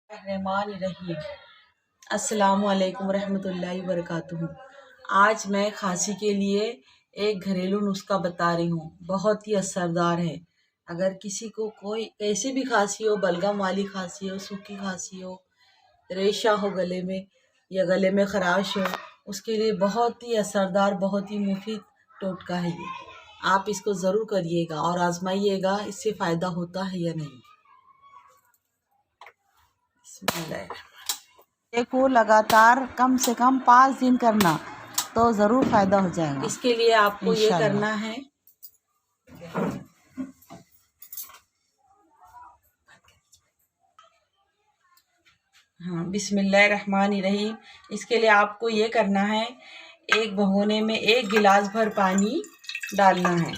रहमानिर्रहीम। अस्सलामु अलैकुम रहमतुल्लाहि वबरकातुहू। आज मैं खांसी के लिए एक घरेलू नुस्खा बता रही हूँ, बहुत ही असरदार है। अगर किसी को कोई कैसी भी खांसी हो, बलगम वाली खांसी हो, सूखी खांसी हो, रेशा हो गले में या गले में खराश हो, उसके लिए बहुत ही असरदार, बहुत ही मुफीद टोटका है ये। आप इसको ज़रूर करिएगा और आजमाइएगा, इससे फ़ायदा होता है या नहीं। देखो, लगातार कम से कम 5 दिन करना तो ज़रूर फ़ायदा हो जाएगा। इसके लिए आपको ये करना है, बिस्मिल्लाहिर्रहमानिर्रहीम। इसके लिए आपको ये करना है, एक भगोने में 1 गिलास भर पानी डालना है।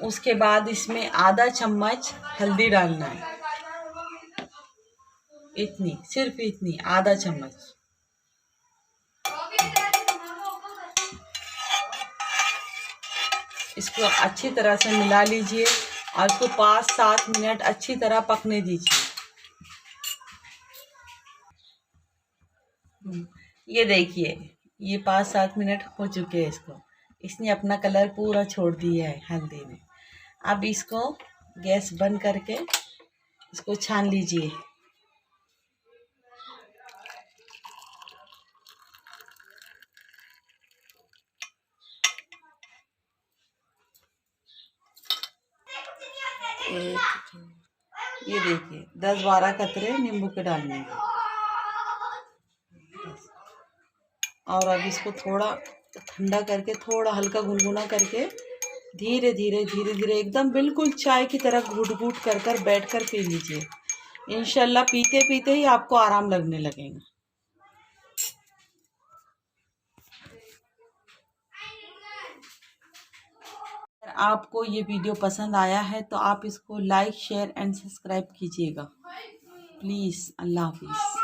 उसके बाद इसमें आधा चम्मच हल्दी डालना है, इतनी, सिर्फ इतनी, आधा चम्मच। इसको अच्छी तरह से मिला लीजिए और इसको 5-7 मिनट अच्छी तरह पकने दीजिए। ये देखिए, ये 5-7 मिनट हो चुके हैं। इसने अपना कलर पूरा छोड़ दिया है हल्दी ने। अब इसको गैस बंद करके इसको छान लीजिए। ये देखिए, 10-12 कतरे नींबू के डालने हैं। और अब इसको थोड़ा ठंडा करके, थोड़ा हल्का गुनगुना करके धीरे धीरे धीरे धीरे एकदम बिल्कुल चाय की तरह घूट घूट कर बैठ कर पी लीजिए। इंशाल्लाह पीते पीते ही आपको आराम लगने लगेगा। अगर आपको ये वीडियो पसंद आया है तो आप इसको लाइक, शेयर एंड सब्सक्राइब कीजिएगा प्लीज़। अल्लाह हाफिज़।